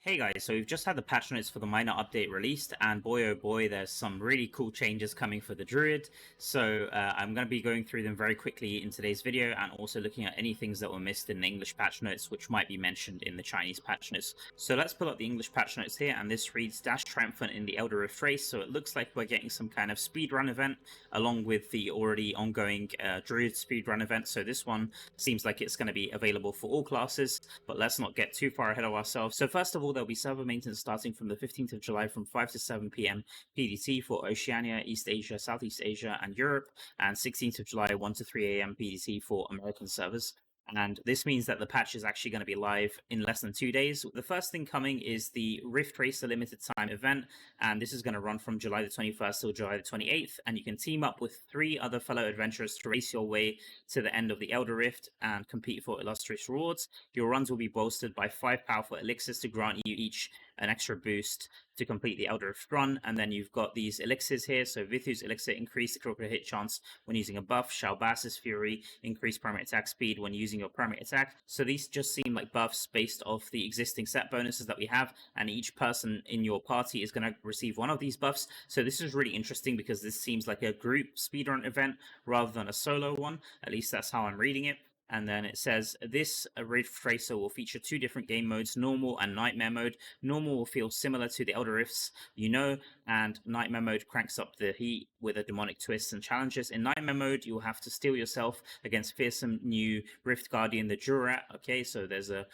Hey guys, so we've just had the patch notes for the minor update released, and boy oh boy, there's some really cool changes coming for the Druid. So I'm going to be going through them very quickly in today's video, and also looking at any things that were missed in the English patch notes, which might be mentioned in the Chinese patch notes. So let's pull up the English patch notes here, and this reads Dash Triumphant in the Elder Rift race. So it looks like we're getting some kind of speedrun event, along with the already ongoing Druid speedrun event. So this one seems like it's going to be available for all classes, but let's not get too far ahead of ourselves. So first of all, there'll be server maintenance starting from the 15th of July from 5 to 7 p.m. PDT for Oceania, East Asia, Southeast Asia, and Europe, and 16th of July 1 to 3 a.m. PDT for American servers. And this means that the patch is actually going to be live in less than 2 days. The first thing coming is the Rift Racer limited time event, and this is going to run from July the 21st till July the 28th, and you can team up with 3 other fellow adventurers to race your way to the end of the Elder Rift and compete for illustrious rewards. Your runs will be bolstered by 5 powerful elixirs to grant you each an extra boost to complete the Elder Rift run, and then you've got these elixirs here. So Vithu's Elixir, increase the critical hit chance when using a buff. Shalbass's Fury, increase primary attack speed when using your primary attack. So these just seem like buffs based off the existing set bonuses that we have, and each person in your party is going to receive one of these buffs. So this is really interesting because this seems like a group speedrun event rather than a solo one. At least that's how I'm reading it. And then it says, this Rift Racer will feature 2 different game modes, Normal and Nightmare mode. Normal will feel similar to the Elder Rifts you know, and Nightmare mode cranks up the heat with a demonic twists and challenges. In Nightmare mode, you'll have to steel yourself against fearsome new Rift Guardian, the Jurat. Okay, so there's a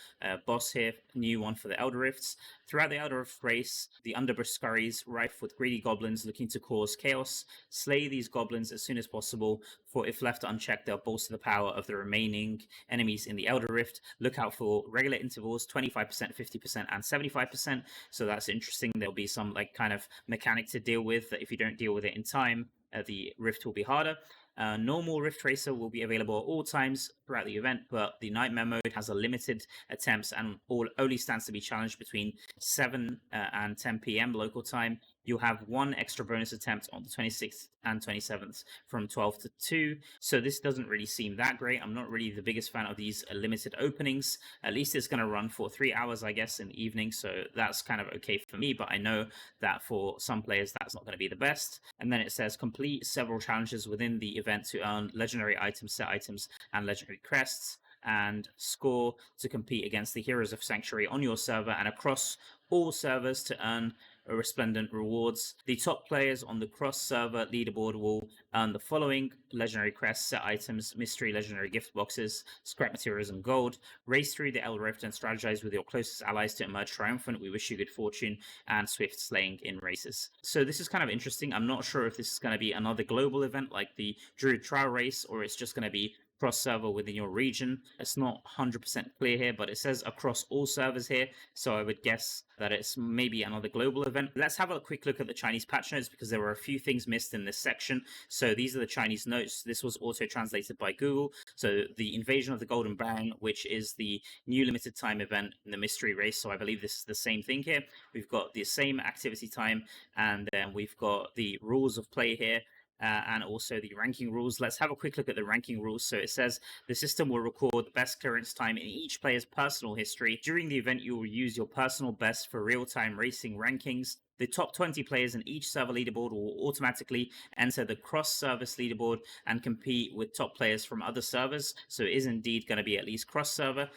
boss here, new one for the Elder Rifts. Throughout the Elder Rift race, the underbrush scurries rife with greedy goblins looking to cause chaos. Slay these goblins as soon as possible, for if left unchecked, they'll bolster the power of the remaining enemies in the Elder Rift. Look out for regular intervals, 25%, 50%, and 75%. So that's interesting. There'll be some like kind of mechanic to deal with that if you don't deal with it in time, the Rift will be harder. Normal Rift Racer will be available at all times throughout the event, but the Nightmare mode has a limited attempts and only stands to be challenged between 7 and 10 p.m. local time. You'll have 1 extra bonus attempt on the 26th and 27th from 12 to 2. So this doesn't really seem that great. I'm not really the biggest fan of these limited openings. At least it's going to run for 3 hours, I guess, in the evening. So that's kind of okay for me. But I know that for some players, that's not going to be the best. And then it says complete several challenges within the event to earn legendary items, set items, and legendary crests, and score to compete against the Heroes of Sanctuary on your server and across all servers to earn resplendent rewards. The top players on the cross-server leaderboard will earn the following: legendary crests, set items, mystery legendary gift boxes, scrap materials, and gold. Race through the Elder Rift and strategize with your closest allies to emerge triumphant. We wish you good fortune and swift slaying in races. So this is kind of interesting. I'm not sure if this is going to be another global event like the Druid Trial Race, or it's just going to be cross-server within your region. It's not 100% clear here, but it says across all servers here, so I would guess that it's maybe another global event. Let's have a quick look at the Chinese patch notes, because there were a few things missed in this section. So these are the Chinese notes. This was auto-translated by Google. So the Invasion of the Golden Baron, which is the new limited time event in the mystery race, so I believe this is the same thing here. We've got the same activity time, and then we've got the rules of play here, and also the ranking rules. Let's have a quick look at the ranking rules. So it says the system will record the best clearance time in each player's personal history. During the event, you will use your personal best for real-time racing rankings. The top 20 players in each server leaderboard will automatically enter the cross-service leaderboard and compete with top players from other servers. So it is indeed going to be at least cross-server.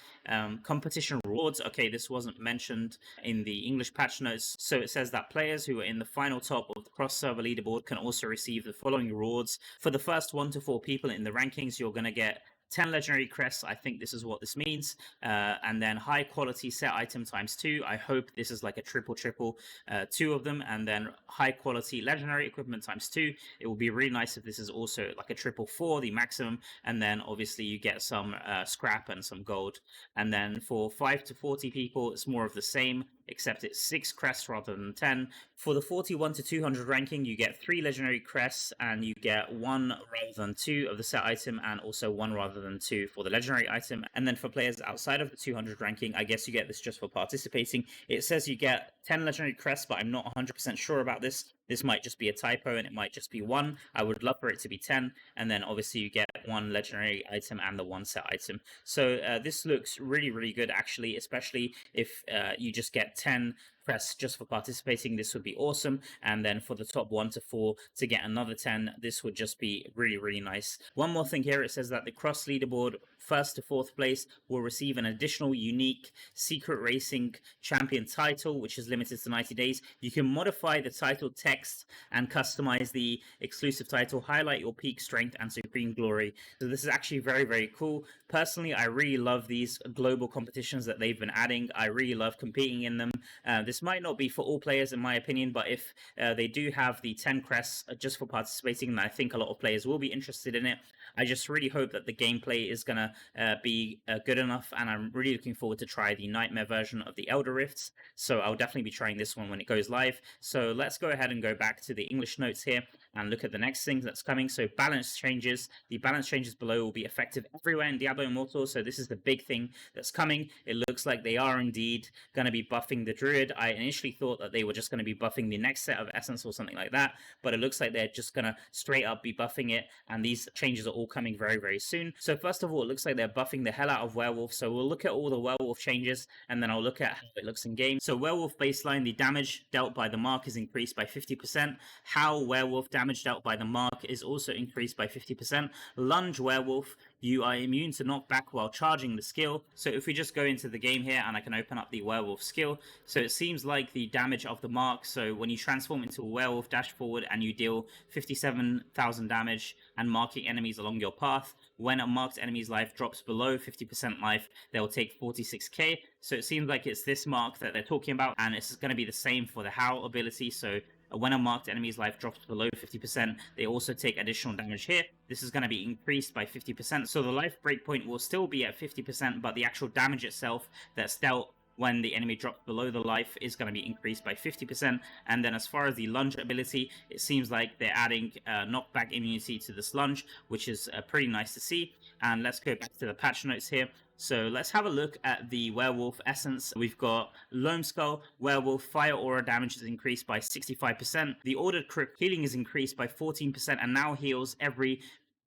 Competition rewards. Okay, this wasn't mentioned in the English patch notes. So it says that players who are in the final top of the cross-server leaderboard can also receive the following rewards. For the first 1 to 4 people in the rankings, you're going to get 10 legendary crests. I think this is what this means. And then high quality set item times 2. I hope this is like a triple, 2 of them. And then high quality legendary equipment times 2. It will be really nice if this is also like a triple 4, the maximum. And then obviously you get some scrap and some gold. And then for 5 to 40 people, it's more of the same, except it's 6 crests rather than 10. For the 41 to 200 ranking, you get 3 legendary crests, and you get 1 rather than 2 of the set item, and also 1 rather than 2 for the legendary item. And then for players outside of the 200 ranking, I guess you get this just for participating. It says you get 10 legendary crests, but I'm not 100% sure about this. This might just be a typo and it might just be 1. I would love for it to be 10. And then obviously you get 1 legendary item and the 1 set item. So this looks really, really good actually, especially if you just get 10 crests just for participating. This would be awesome. And then for the top 1 to 4 to get another 10, this would just be really, really nice. One more thing here, it says that the cross leaderboard 1st to 4th place will receive an additional unique secret racing champion title, which is limited to 90 days. You can modify the title text and customize the exclusive title, highlight your peak strength and supreme glory. So this is actually very, very cool. Personally, I really love these global competitions that they've been adding. I really love competing in them. This might not be for all players in my opinion, but if they do have the 10 crests just for participating, and I think a lot of players will be interested in it, I just really hope that the gameplay is going to be good enough, and I'm really looking forward to try the Nightmare version of the Elder Rifts, so I'll definitely be trying this one when it goes live. So let's go ahead and go back to the English notes here and look at the next thing that's coming. So balance changes. The balance changes below will be effective everywhere in Diablo Immortal, so this is the big thing that's coming. It looks like they are indeed going to be buffing the Druid. I initially thought that they were just going to be buffing the next set of Essence or something like that, but it looks like they're just going to straight up be buffing it, and these changes are all coming very, very soon. So first of all, it looks like they're buffing the hell out of Werewolf, so we'll look at all the Werewolf changes, and then I'll look at how it looks in game. So Werewolf baseline, the damage dealt by the mark is increased by 50%. Howl Werewolf, damage dealt by the mark is also increased by 50%. Lunge Werewolf, you are immune to knockback while charging the skill. So if we just go into the game here and I can open up the Werewolf skill, so it seems like the damage of the mark, so when you transform into a werewolf, dash forward and you deal 57,000 damage and marking enemies along your path, when a marked enemy's life drops below 50% life, they'll take 46k. So it seems like it's this mark that they're talking about, and it's going to be the same for the Howl ability. So when a marked enemy's life drops below 50%, they also take additional damage here. This is going to be increased by 50%. So the life breakpoint will still be at 50%, but the actual damage itself that's dealt when the enemy drops below the life is going to be increased by 50%. And then as far as the lunge ability, it seems like they're adding knockback immunity to this lunge, which is pretty nice to see. And let's go back to the patch notes here. So let's have a look at the Werewolf essence. We've got Loam Skull, Werewolf, Fire Aura damage is increased by 65%. The ordered crit healing is increased by 14% and now heals every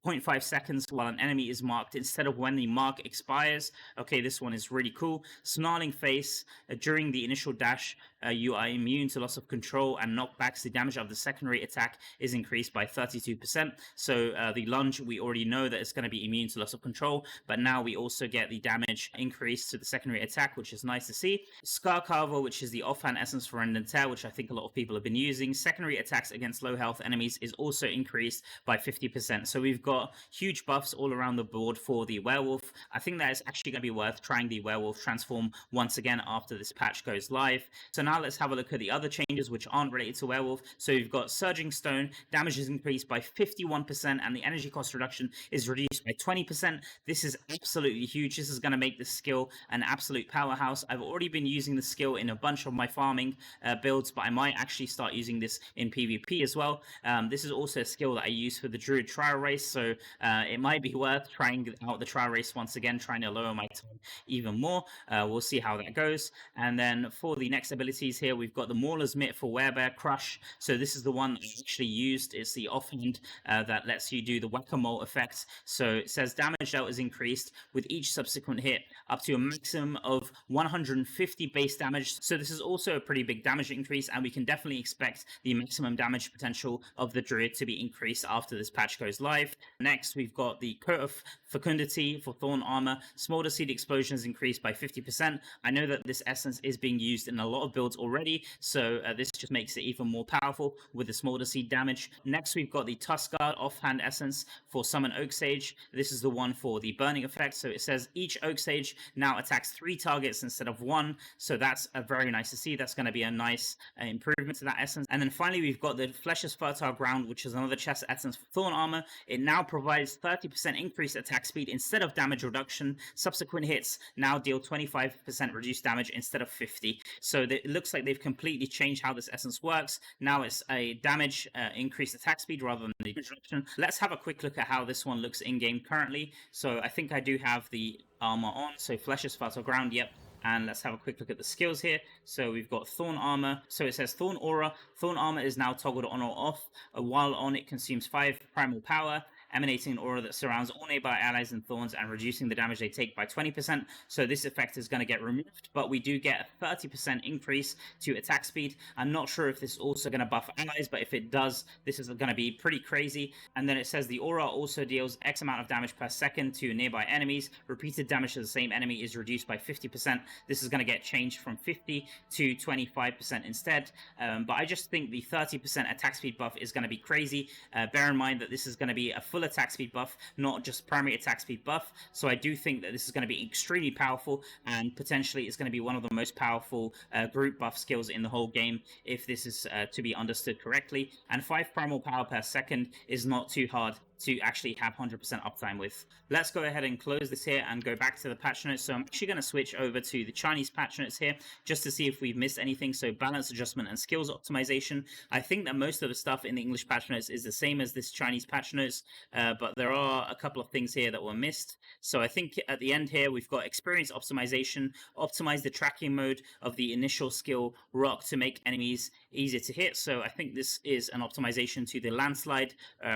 0.5 seconds while an enemy is marked instead of when the mark expires. Okay, this one is really cool. Snarling Face, during the initial dash, you are immune to loss of control and knockbacks. The damage of the secondary attack is increased by 32%. So the lunge, we already know that it's going to be immune to loss of control, but now we also get the damage increase to the secondary attack, which is nice to see. Scar Carver, which is the offhand essence for Rend and Tear, which I think a lot of people have been using. Secondary attacks against low health enemies is also increased by 50%. So we've got huge buffs all around the board for the Werewolf. I think that is actually going to be worth trying the Werewolf transform once again after this patch goes live. So now let's have a look at the other changes which aren't related to Werewolf. So you've got Surging Stone, damage is increased by 51% and the energy cost reduction is reduced by 20%. This is absolutely huge. This is going to make this skill an absolute powerhouse. I've already been using the skill in a bunch of my farming builds, but I might actually start using this in PvP as well. This is also a skill that I use for the Druid trial race, so it might be worth trying out the trial race once again, trying to lower my time even more. We'll see how that goes. And then for the next abilities here, we've got the Mauler's Mitt for Werebear Crush. So this is the one that I actually used. It's the offhand that lets you do the whack-a-mole effect. So it says damage dealt is increased with each subsequent hit up to a maximum of 150 base damage. So this is also a pretty big damage increase, and we can definitely expect the maximum damage potential of the Druid to be increased after this patch goes live. Next, we've got the Coat of Fecundity for Thorn Armor. Smolder Seed Explosion is increased by 50%. I know that this essence is being used in a lot of builds already, so this just makes it even more powerful with the Smolder Seed damage. Next, we've got the Tuskguard Offhand Essence for Summon Oak Sage. This is the one for the burning effect. So it says each Oak Sage now attacks 3 targets instead of 1. So that's very nice to see. That's going to be a nice improvement to that essence. And then finally, we've got the Flesh's Fertile Ground, which is another chest essence for Thorn Armor. It now provides 30% increased attack speed instead of damage reduction. Subsequent hits now deal 25% reduced damage instead of 50. So it looks like they've completely changed how this essence works. Now it's a damage increased attack speed rather than the reduction. Let's have a quick look at how this one looks in game currently. So I think I do have the armor on. So Flesh's Fertile Ground, yep. And let's have a quick look at the skills here. So we've got Thorn Armor. So it says Thorn Aura. Thorn Armor is now toggled on or off. While on, it consumes 5 primal power, emanating an aura that surrounds all nearby allies and thorns and reducing the damage they take by 20%. So this effect is going to get removed, but we do get a 30% increase to attack speed. I'm not sure if this is also going to buff allies, but if it does, this is going to be pretty crazy. And then it says the aura also deals X amount of damage per second to nearby enemies. Repeated damage to the same enemy is reduced by 50%. This is going to get changed from 50 to 25% instead. But I just think the 30% attack speed buff is going to be crazy. Bear in mind that this is going to be a full attack speed buff, not just primary attack speed buff. So I do think that this is going to be extremely powerful, and potentially it's going to be one of the most powerful group buff skills in the whole game if this is to be understood correctly. And 5 primal power per second is not too hard to actually have 100% uptime with. Let's go ahead and close this here and go back to the patch notes. So I'm actually going to switch over to the Chinese patch notes here just to see if we've missed anything. So balance adjustment and skills optimization. I think that most of the stuff in the English patch notes is the same as this Chinese patch notes, but there are a couple of things here that were missed. So I think at the end here we've got experience optimization, optimize the tracking mode of the initial skill rock to make enemies easier to hit. So I think this is an optimization to the landslide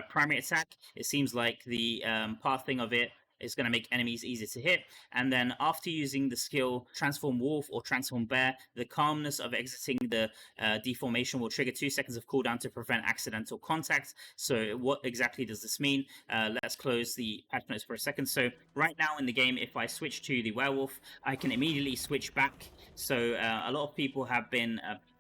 primary attack. It seems like the pathing of it is going to make enemies easier to hit. And then after using the skill Transform Wolf or Transform Bear, the calmness of exiting the deformation will trigger 2 seconds of cooldown to prevent accidental contact. So what exactly does this mean? Let's close the patch notes for a second. So right now in the game, if I switch to the werewolf, I can immediately switch back. So a lot of people have been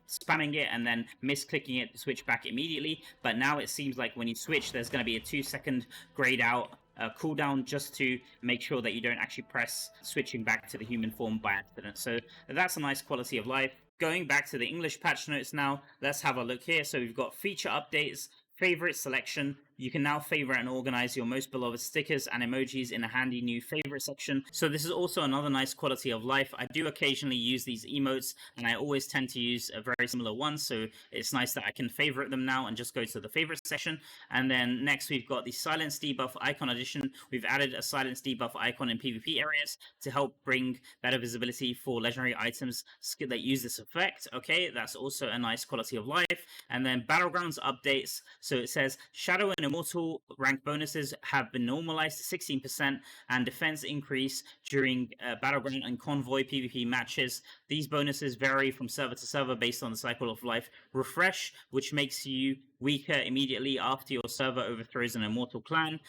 spamming it and then misclicking it to switch back immediately, but now it seems like when you switch there's going to be a 2-second grayed out cooldown just to make sure that you don't actually press switching back to the human form by accident. So that's a nice quality of life. Going back to the English patch notes now, let's have a look here. So we've got feature updates, favorite selection. You can now favorite and organize your most beloved stickers and emojis in a handy new favorite section. So this is also another nice quality of life. I do occasionally use these emotes, and I always tend to use a very similar one. So it's nice that I can favorite them now and just go to the favorite section. And then next we've got the silence debuff icon addition. We've added a silence debuff icon in PvP areas to help bring better visibility for legendary items that use this effect. Okay, that's also a nice quality of life. And then Battlegrounds updates. So it says Shadow and Immortal rank bonuses have been normalized to 16% and defense increase during Battleground and Convoy PvP matches. These bonuses vary from server to server based on the cycle of life refresh, which makes you weaker immediately after your server overthrows an Immortal clan.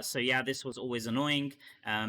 So yeah, this was always annoying.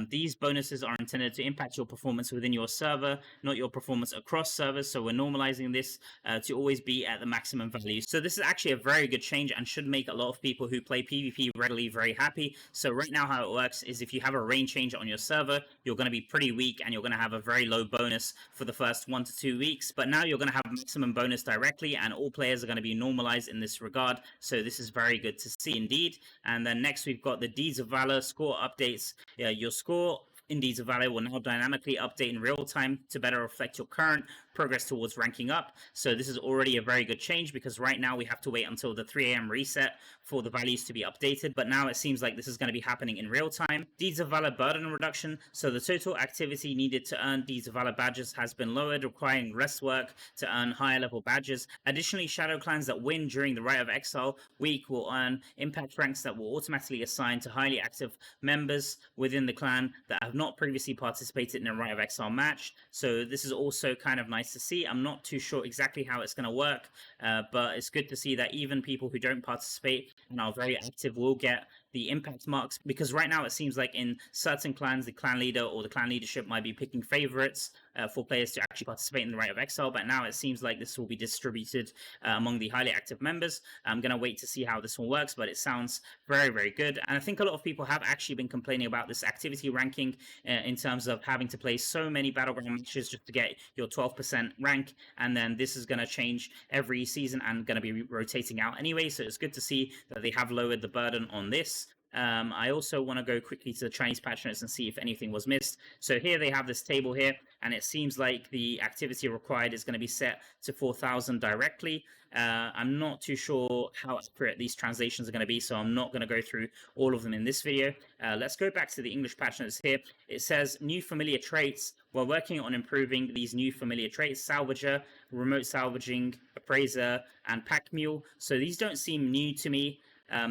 These bonuses are intended to impact your performance within your server, not your performance across servers. So we're normalizing this to always be at the maximum value. So this is actually a very good change and should make a lot of people who play PvP regularly very happy. So right now how it works is if you have a range change on your server, you're going to be pretty weak and you're going to have a very low bonus for the first 1 to 2 weeks. But now you're going to have maximum bonus directly, and all players are going to be normalized in this regard. So this is very good to see indeed. And then next we've got the Deeds of Valor score updates. Your score in Deeds of Valor will now dynamically update in real time to better reflect your current progress towards ranking up. So this is already a very good change, because right now we have to wait until the 3 a.m. reset for the values to be updated, but now it seems like this is going to be happening in real time. Deeds of Valor burden reduction. So the total activity needed to earn Deeds of Valor badges has been lowered, requiring less work to earn higher level badges. Additionally, shadow clans that win during the Rite of Exile week will earn impact ranks that will automatically assign to highly active members within the clan that have not previously participated in a Rite of Exile match. So this is also kind of nice to see. I'm not too sure exactly how it's going to work, but it's good to see that even people who don't participate and are very active will get the impact marks, because right now it seems like in certain clans the clan leader or the clan leadership might be picking favorites for players to actually participate in the Rite of Exile, but now it seems like this will be distributed among the highly active members. I'm going to wait to see how this one works, but it sounds very, very good. And I think a lot of people have actually been complaining about this activity ranking in terms of having to play so many Battleground matches just to get your 12% rank, and then this is going to change every season and going to be rotating out anyway, so it's good to see that they have lowered the burden on this. I also want to go quickly to the Chinese patch notes and see if anything was missed. So here they have this table here, and it seems like the activity required is going to be set to 4,000 directly. I'm not too sure how accurate these translations are going to be, so I'm not going to go through all of them in this video. Let's go back to the English patch notes here. It says new familiar traits. We're working on improving these new familiar traits: Salvager, Remote Salvaging, Appraiser, and Pack Mule. So these don't seem new to me.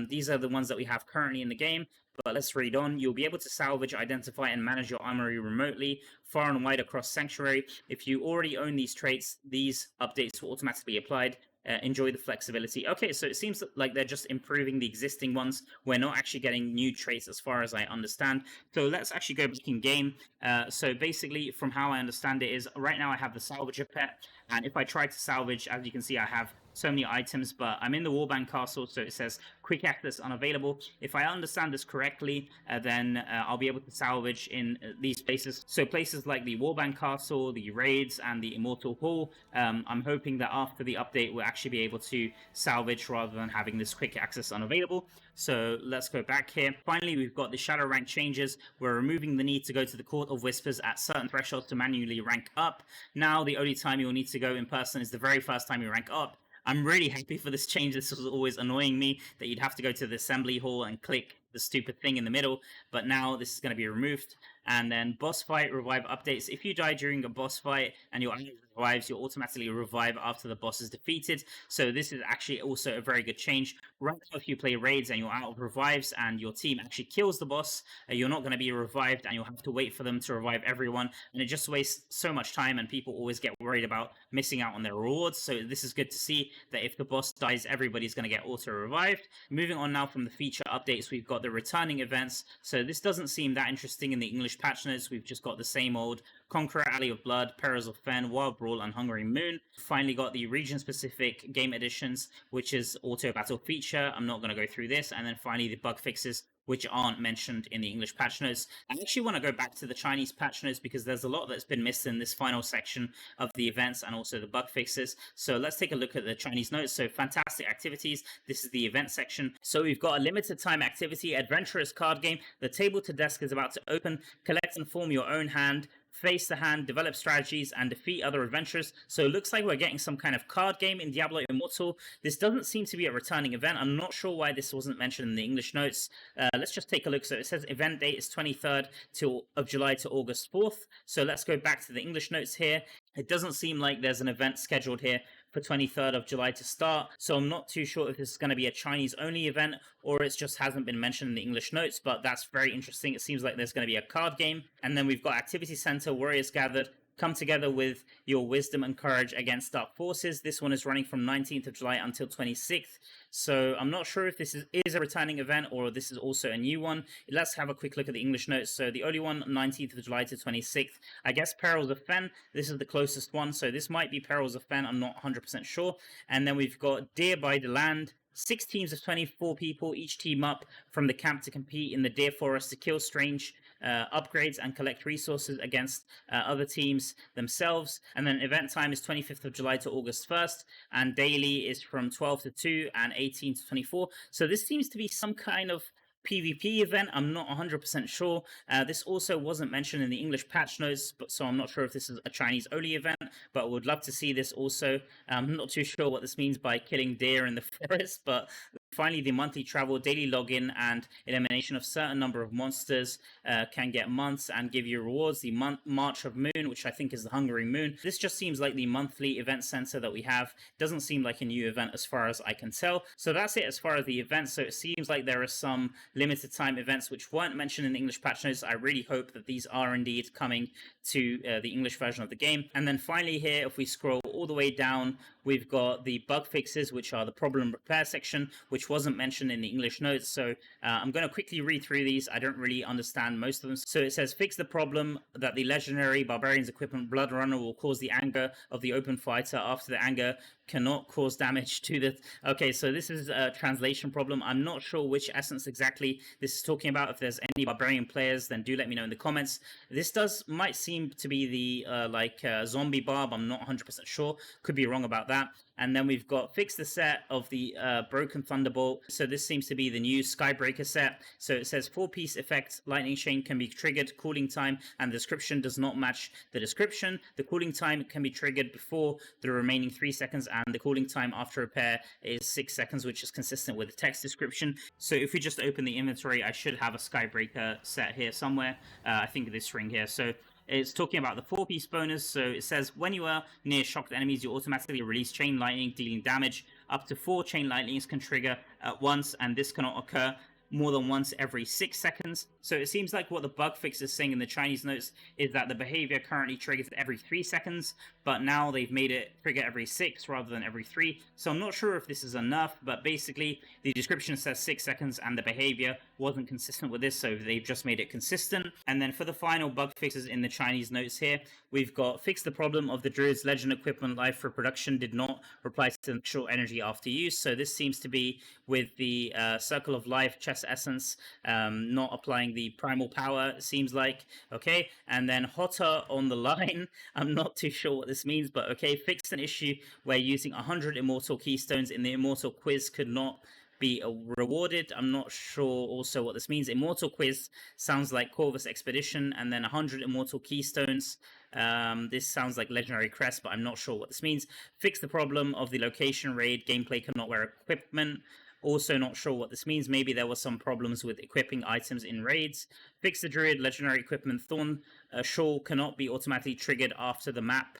These are the ones that we have currently in the game, but let's read on. You'll be able to salvage, identify, and manage your armory remotely, far and wide across Sanctuary. If you already own these traits, these updates will automatically be applied. Enjoy the flexibility. Okay, so it seems like they're just improving the existing ones. We're not actually getting new traits as far as I understand. So let's actually go back in game. So basically, from how I understand it is, right now I have the Salvager pet, and if I try to salvage, as you can see, I have so many items, but I'm in the Warband Castle, so it says quick access unavailable. If I understand this correctly, then I'll be able to salvage in these places. So places like the Warband Castle, the Raids, and the Immortal Hall. I'm hoping that after the update, we'll actually be able to salvage rather than having this quick access unavailable. So let's go back here. Finally, we've got the shadow rank changes. We're removing the need to go to the Court of Whispers at certain thresholds to manually rank up. Now, the only time you'll need to go in person is the very first time you rank up. I'm really happy for this change. This was always annoying me, that you'd have to go to the assembly hall and click the stupid thing in the middle, but now this is going to be removed. And then boss fight revive updates. If you die during a boss fight and your army revives, you'll automatically revive after the boss is defeated. So this is actually also a very good change. Right now, if you play raids and you're out of revives and your team actually kills the boss, you're not going to be revived, and you'll have to wait for them to revive everyone, and it just wastes so much time, and people always get worried about missing out on their rewards. So this is good to see that if the boss dies, everybody's going to get auto revived. Moving on now from the feature updates, we've got the returning events. So this doesn't seem that interesting in the English patch notes. We've just got the same old Conqueror, Alley of Blood, Perils of Fen, Wild Brawl, and Hungry Moon. Finally got the region-specific game editions, which is auto battle feature. I'm not going to go through this. And then finally the bug fixes, which aren't mentioned in the English patch notes. I actually want to go back to the Chinese patch notes because there's a lot that's been missed in this final section of the events and also the bug fixes. So let's take a look at the Chinese notes. So fantastic activities. This is the event section. So we've got a limited time activity, adventurous card game. The table to desk is about to open. Collect and form your own hand. Face the hand, develop strategies, and defeat other adventurers. So it looks like we're getting some kind of card game in Diablo Immortal. This doesn't seem to be a returning event. I'm not sure why this wasn't mentioned in the English notes. Let's just take a look. So it says event date is 23rd of July to August 4th. So let's go back to the English notes here. It doesn't seem like there's an event scheduled here for 23rd of July to start, so I'm not too sure if this is going to be a Chinese-only event or it just hasn't been mentioned in the English notes, but that's very interesting. It seems like there's going to be a card game, and then we've got Activity Center, Warriors Gathered, come together with your wisdom and courage against dark forces. This one is running from 19th of July until 26th. So I'm not sure if this is a returning event or this is also a new one. Let's have a quick look at the English notes. So the only one, 19th of July to 26th. I guess Perils of Fen, this is the closest one. So this might be Perils of Fen, I'm not 100% sure. And then we've got Deer by the Land. 6 teams of 24 people, each team up from the camp to compete in the Deer Forest to kill strange upgrades and collect resources against other teams themselves. And then event time is 25th of July to August 1st, and daily is from 12 to 2 and 18 to 24. So this seems to be some kind of PvP event. I'm not 100% sure. This also wasn't mentioned in the English patch notes, but so I'm not sure if this is a Chinese only event, but would love to see this also. I'm not too sure what this means by killing deer in the forest, but finally, the monthly travel, daily login, and elimination of certain number of monsters can get months and give you rewards. The March of Moon, which I think is the Hungry Moon. This just seems like the monthly event center that we have. Doesn't seem like a new event as far as I can tell. So that's it as far as the events. So it seems like there are some limited time events which weren't mentioned in the English patch notes. I really hope that these are indeed coming to the English version of the game. And then finally here, if we scroll all the way down, we've got the bug fixes, which are the problem repair section, which wasn't mentioned in the English notes. So I'm going to quickly read through these. I don't really understand most of them. So it says, fix the problem that the legendary Barbarian's equipment Blood Runner will cause the anger of the open fighter. After the anger cannot cause damage to the... Okay, so this is a translation problem. I'm not sure which essence exactly this is talking about. If there's any Barbarian players, then do let me know in the comments. This might seem to be the zombie barb. I'm not 100% sure. Could be wrong about that. that. And then we've got fix the set of the Broken Thunderbolt. So this seems to be the new Skybreaker set. So it says 4-piece effect, lightning chain can be triggered, cooling time and the description does not match the description. The cooling time can be triggered before the remaining 3 seconds, and the cooling time after repair is 6 seconds, which is consistent with the text description. So if we just open the inventory, I should have a Skybreaker set here somewhere. I think this ring here. So it's talking about the 4-piece bonus. So it says when you are near shocked enemies, you automatically release chain lightning, dealing damage. Up to 4 chain lightnings can trigger at once, and this cannot occur more than once every 6 seconds. So it seems like what the bug fix is saying in the Chinese notes is that the behavior currently triggers every 3 seconds, but now they've made it trigger every 6 rather than every 3. So I'm not sure if this is enough, but basically the description says 6 seconds and the behavior wasn't consistent with this, so they've just made it consistent. And then for the final bug fixes in the Chinese notes here, we've got fix the problem of the Druid's Legend equipment life for production did not reply to natural energy after use. So this seems to be with the Circle of Life chest essence not applying the primal power, it seems like. Okay, and then hotter on the line, I'm not too sure what this means, but okay, fixed an issue where using 100 immortal keystones in the immortal quiz could not be rewarded. I'm not sure also what this means. Immortal quiz sounds like Corvus Expedition, and then 100 immortal keystones. This sounds like Legendary Crest, but I'm not sure what this means. Fix the problem of the location raid, gameplay cannot wear equipment. Also not sure what this means. Maybe there were some problems with equipping items in raids. Fix the Druid Legendary Equipment Thorn Shawl cannot be automatically triggered after the map.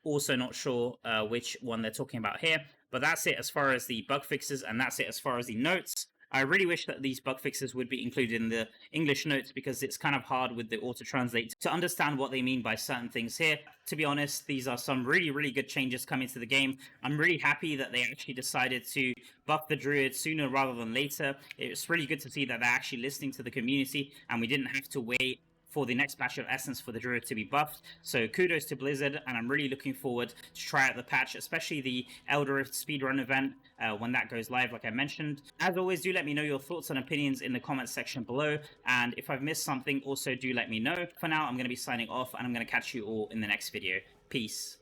Also not sure which one they're talking about here. But that's it as far as the bug fixes, and that's it as far as the notes. I really wish that these bug fixes would be included in the English notes, because it's kind of hard with the auto-translate to understand what they mean by certain things here. To be honest, these are some really good changes coming to the game. I'm really happy that they actually decided to buff the Druid sooner rather than later. It's really good to see that they're actually listening to the community, and we didn't have to wait for the next batch of Essence for the Druid to be buffed. So kudos to Blizzard, and I'm really looking forward to try out the patch, especially the Elder Rift speedrun event when that goes live, like I mentioned. As always, do let me know your thoughts and opinions in the comments section below, and if I've missed something, also do let me know. For now, I'm going to be signing off, and I'm going to catch you all in the next video. Peace.